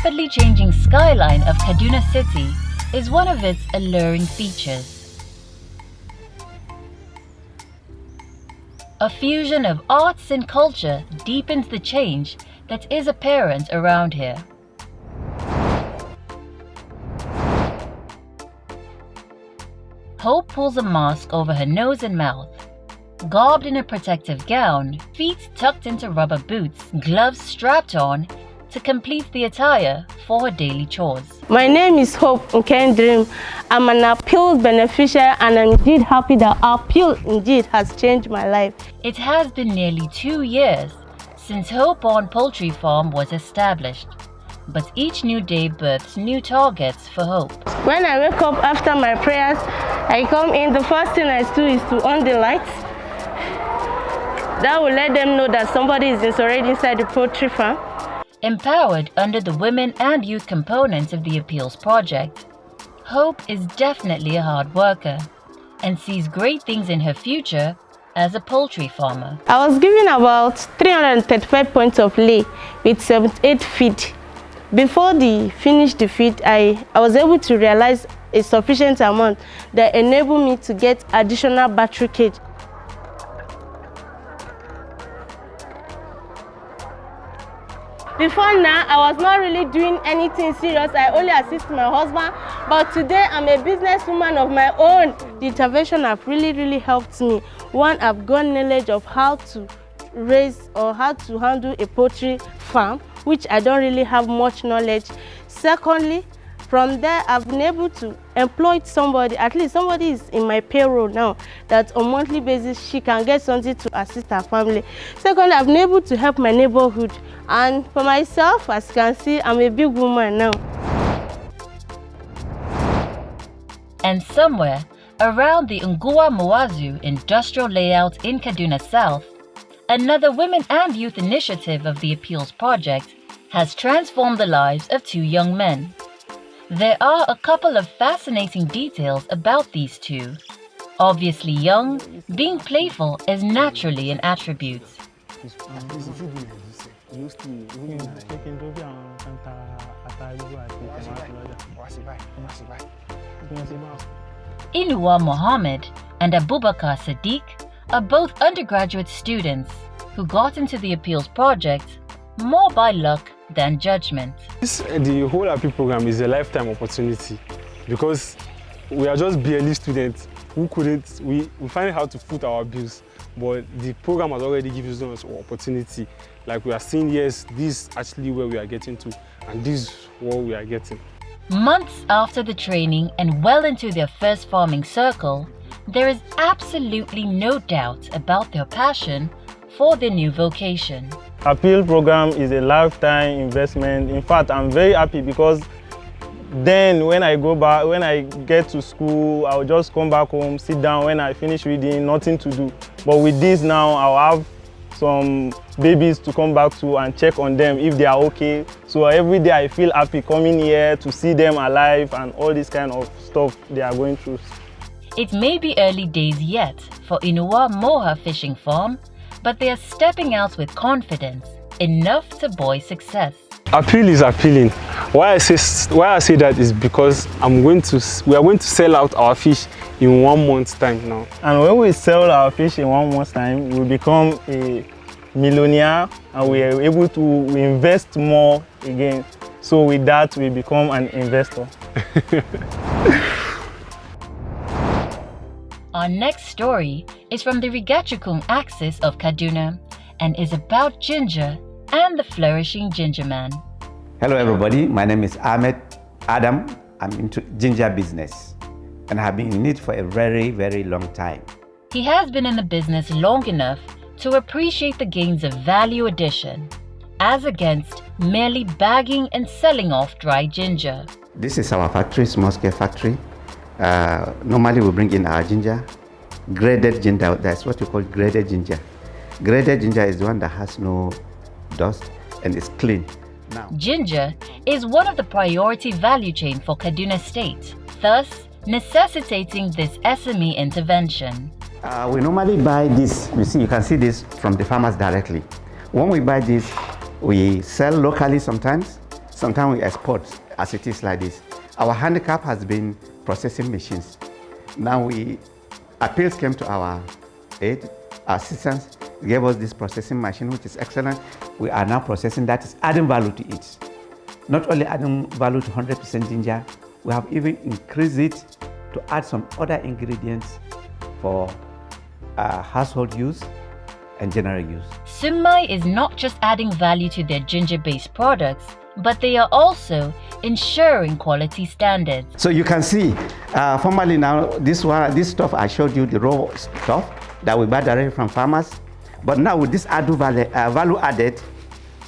rapidly changing skyline of Kaduna City is one of its alluring features. A fusion of arts and culture deepens the change that is apparent around here. Hope pulls a mask over her nose and mouth. Garbed in a protective gown, feet tucked into rubber boots, gloves strapped on to complete the attire for her daily chores. My name is Hope Nkendrim. I'm an appeal beneficiary and I'm indeed happy that appeal indeed has changed my life. It has been nearly 2 years since Hope on Poultry Farm was established, but each new day births new targets for Hope. When I wake up after my prayers, I come in, the first thing I do is to on the lights. That will let them know that somebody is already inside the poultry farm. Empowered under the women and youth components of the Appeals Project, Hope is definitely a hard worker and sees great things in her future as a poultry farmer. I was given about 335 points of lay with 78 feed. Before they finished the feed, I was able to realize a sufficient amount that enabled me to get additional battery cage. Before now, I was not really doing anything serious. I only assist my husband, but today I'm a businesswoman of my own. The intervention have really helped me. One, I've got knowledge of how to raise or how to handle a poultry farm, which I don't really have much knowledge. Secondly, from there, I've been able to employ somebody, at least somebody is in my payroll now, that on a monthly basis, she can get something to assist her family. Secondly, I've been able to help my neighborhood. And for myself, as you can see, I'm a big woman now. And somewhere around the Ngua Muazu industrial layout in Kaduna South, another women and youth initiative of the Appeals Project has transformed the lives of 2 young men. There are a couple of fascinating details about these two. Obviously young, being playful is naturally an attribute. Inuwa Mohammed and Abubakar Sadiq are both undergraduate students who got into the Appeals Project more by luck than judgment. The whole Appeal program is a lifetime opportunity because we are just barely students who couldn't, we find it hard to foot our bills, but the program has already given us an opportunity. Like we are seeing, yes, this is actually where we are getting to, and this is what we are getting. Months after the training and well into their first farming circle, there is absolutely no doubt about their passion for their new vocation. Appeal program is a lifetime investment. In fact, I'm very happy because then when I go back, when I get to school, I'll just come back home, sit down. When I finish reading, nothing to do. But with this now, I'll have some babies to come back to and check on them if they are okay. So every day I feel happy coming here to see them alive and all this kind of stuff they are going through. It may be early days yet for Inuwa Moha Fishing Farm, but they are stepping out with confidence, enough to buoy success. Appeal is appealing. Why I say that is because we are going to sell out our fish in 1 month's time now. And when we sell our fish in 1 month's time, we'll become a millionaire and we are able to invest more again. So with that, we become an investor. Our next story is from the Rigachukung axis of Kaduna and is about ginger and the flourishing ginger man. Hello everybody, my name is Ahmed Adam. I'm into ginger business and have been in it for a very long time. He has been in the business long enough to appreciate the gains of value addition, as against merely bagging and selling off dry ginger. This is our factory, small scale factory. Normally we bring in our ginger, graded ginger, that's what we call graded ginger. Graded ginger is the one that has no dust and is clean. Now, ginger is one of the priority value chain for Kaduna State, thus necessitating this SME intervention. We normally buy this, you can see this from the farmers directly. When we buy this, we sell locally sometimes sometimes we export as it is like this. Our handicap has been processing machines. Now appeals came to our aid, our assistance, gave us this processing machine, which is excellent. We are now processing that, is adding value to it. Not only adding value to 100% ginger, we have even increased it to add some other ingredients for household use and general use. Sunmai is not just adding value to their ginger-based products, but they are also ensuring quality standards. So you can see, formerly now, this stuff I showed you, the raw stuff that we buy directly from farmers. But now with this value added,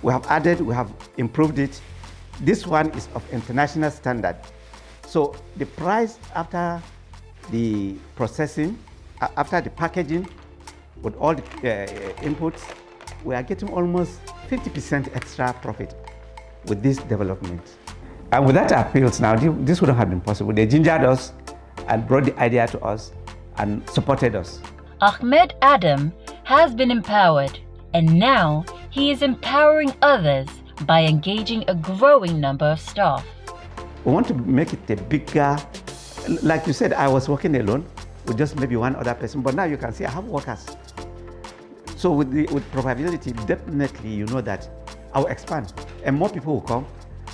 we have improved it. This one is of international standard. So the price after the processing, after the packaging, with all the inputs, we are getting almost 50% extra profit with this development. And with that appeals now, this wouldn't have been possible. They gingered us and brought the idea to us and supported us. Ahmed Adam has been empowered, and now he is empowering others by engaging a growing number of staff. We want to make it a bigger, like you said, I was working alone with just maybe one other person, but now you can see I have workers. So with probability, definitely you know that I will expand and more people will come.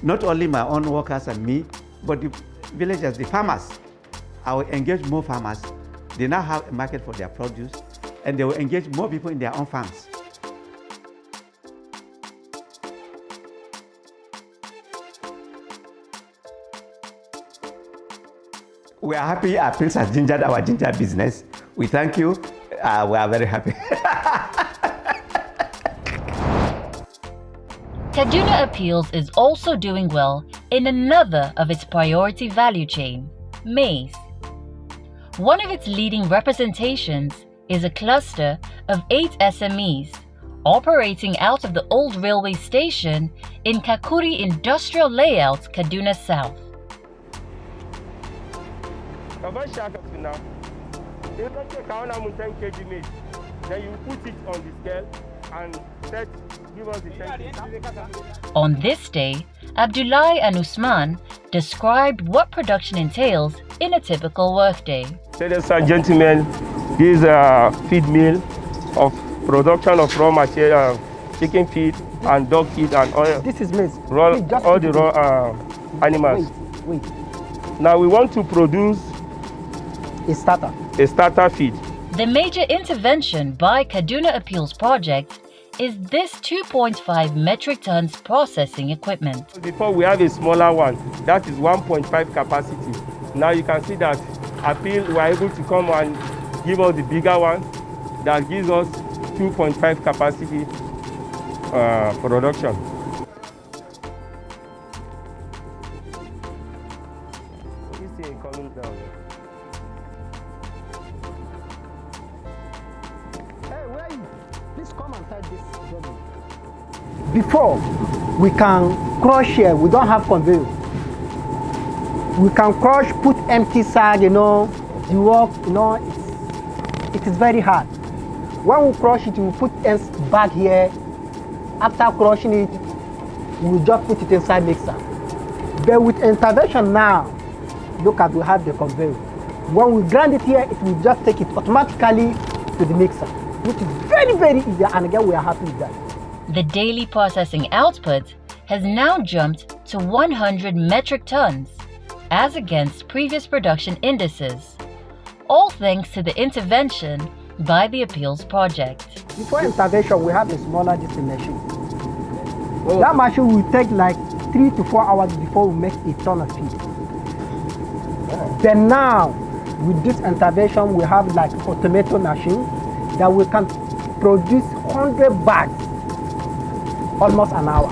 Not only my own workers and me, but the villagers, the farmers. I will engage more farmers. They now have a market for their produce and they will engage more people in their own farms. We are happy Appeals has gingered our ginger business. We thank you. We are very happy. Kaduna Appeals is also doing well in another of its priority value chain, maize. One of its leading representations is a cluster of 8 SMEs operating out of the old railway station in Kakuri Industrial Layout, Kaduna South. Then you put it on the scale and give us the 10. On this day, Abdullahi and Usman described what production entails in a typical workday. Ladies and gentlemen, this is a feed mill of production of raw material, chicken feed and dog feed and oil. This is maize. All the raw animals. Wait. Now we want to produce a starter feed. The major intervention by Kaduna Appeals Project is this 2.5 metric tons processing equipment. Before we have a smaller one, that is 1.5 capacity. Now you can see that Appeal were able to come and give us the bigger one that gives us 2.5 capacity production. Please come inside this building. Before we can crush here, we don't have conveyor. We can crush, put empty sack, the work, it is very hard. When we crush it, we put ends back here. After crushing it, we just put it inside mixer. But with intervention now, look at we have the conveyor. When we grind it here, it will just take it automatically to the mixer, which is very, very easy, and again, we are happy with that. The daily processing output has now jumped to 100 metric tons, as against previous production indices, all thanks to the intervention by the Appeals Project. Before intervention, we have a smaller machine. That machine will take like 3 to 4 hours before we make a ton of feed. Then now, with this intervention, we have like automated machine that we can produce 100 bags almost an hour.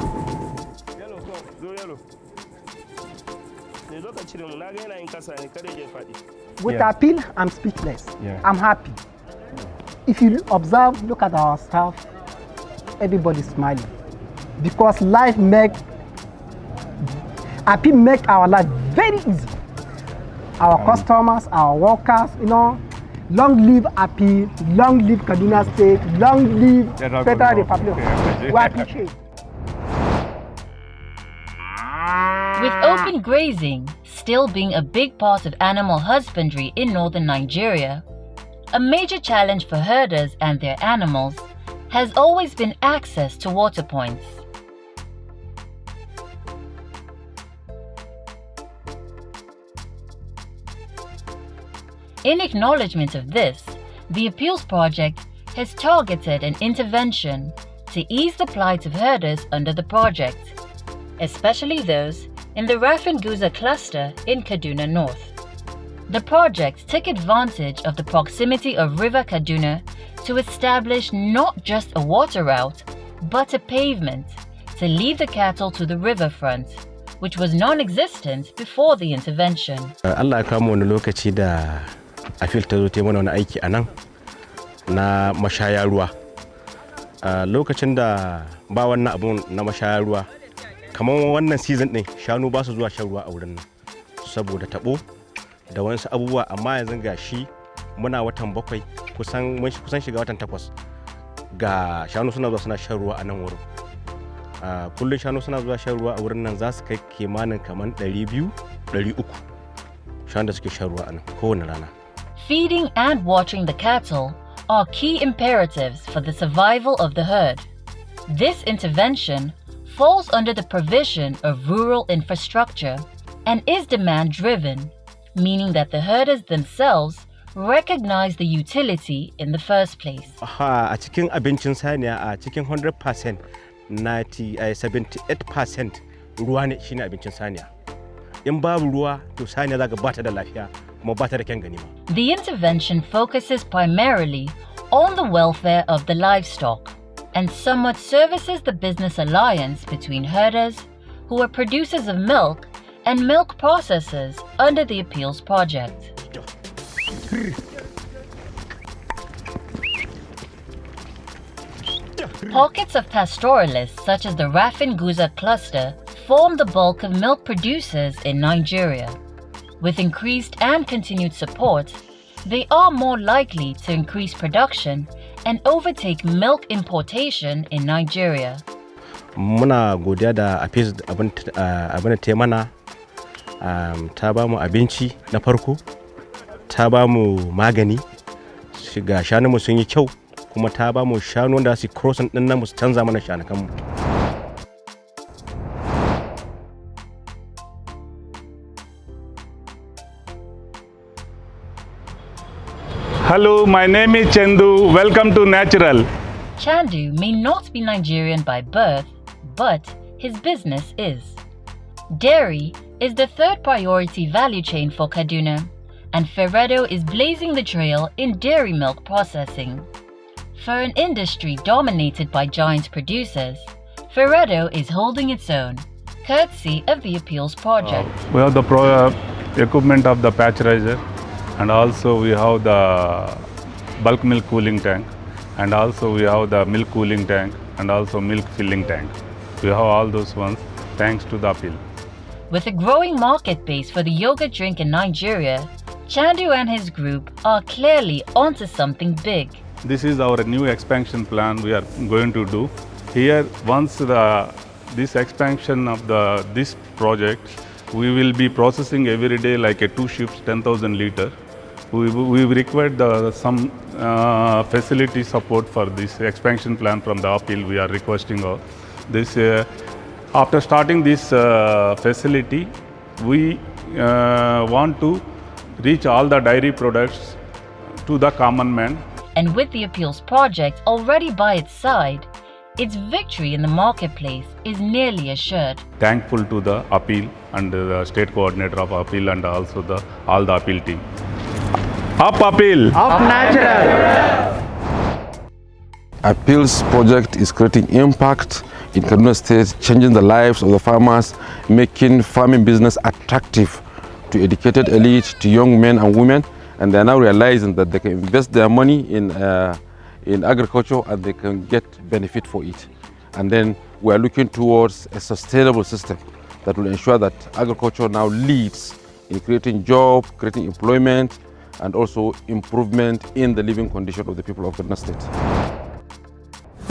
With Appeal, I'm speechless. I'm happy. If you observe, look at our staff, everybody's smiling. Because Appeal make our life very easy. Our customers, our workers, long live Appeal, long live Kaduna State, long live Federal Republic. We appreciate. With open grazing still being a big part of animal husbandry in northern Nigeria, a major challenge for herders and their animals has always been access to water points. In acknowledgement of this, the Appeals Project has targeted an intervention to ease the plight of herders under the project, especially those in the Rafinguza cluster in Kaduna North. The project took advantage of the proximity of River Kaduna to establish not just a water route, but a pavement to lead the cattle to the riverfront, which was non-existent before the intervention. Allah ya kama wani lokaci da Appeal ta zo ta mana wani aiki a nan na mashaya ruwa. Lokacin da ba wannan abun na mashaya ruwa, kamar wannan season din shanu ba su zuwa shan ruwa a wurin nan saboda tabo da wasu abubuwa, amma yanzu ga shi muna watan 7 kusan shiga watan 8 ga shanu suna zuwa suna shan ruwa a nan wurin. Kullum shanu suna zuwa shan ruwa a wurin nan za su kai kimanin kamar 200-300 shanu da suke shan ruwa a nan kowane rana. Feeding and watering the cattle are key imperatives for the survival of the herd. This intervention falls under the provision of rural infrastructure and is demand-driven, meaning that the herders themselves recognize the utility in the first place. A cikin abincin saniya, a cikin 100%, 78% ruwa ne shine abincin saniya. In babu ruwa, to saniya zaka bata da lafiya kuma bata da kyan gani ma. The intervention focuses primarily on the welfare of the livestock and somewhat services the business alliance between herders, who are producers of milk, and milk processors under the Appeals Project. Pockets of pastoralists such as the Rafinguza cluster form the bulk of milk producers in Nigeria. With increased and continued support, they are more likely to increase production and overtake milk importation in Nigeria. Muna godiya da Appeals abin da ta mana, ta ba mu abinci na farko, ta ba mu magani, shiga shanunmu sun yi kyau, kuma ta ba mu shanu wanda su crossing din nan mu canza mana shanukanmu. Hello, my name is Chandu. Welcome to Natural. Chandu may not be Nigerian by birth, but his business is. Dairy is the third priority value chain for Kaduna, and Ferretto is blazing the trail in dairy milk processing. For an industry dominated by giant producers, Ferretto is holding its own, courtesy of the Appeals Project. We have the equipment of the pasteurizer, and also we have the bulk milk cooling tank, and also we have the milk cooling tank, and also milk filling tank. We have all those ones thanks to the Appeal. With a growing market base for the yogurt drink in Nigeria, Chandu and his group are clearly onto something big. This is our new expansion plan we are going to do. Here, once this expansion of this project, we will be processing every day like 2 ships, 10,000 liters. We required some facility support for this expansion plan from the Appeal. We are requesting this. After starting this facility, we want to reach all the dairy products to the common man. And with the Appeals Project already by its side, its victory in the marketplace is nearly assured. Thankful to the Appeal and the state coordinator of Appeal and also all the Appeal team. Up Appeal! Up Natural! Appeals project is creating impact in Kaduna State, changing the lives of the farmers, making farming business attractive to educated elite, to young men and women, and they are now realizing that they can invest their money in agriculture and they can get benefit for it. And then we are looking towards a sustainable system that will ensure that agriculture now leads in creating jobs, creating employment, and also improvement in the living condition of the people of Kaduna State.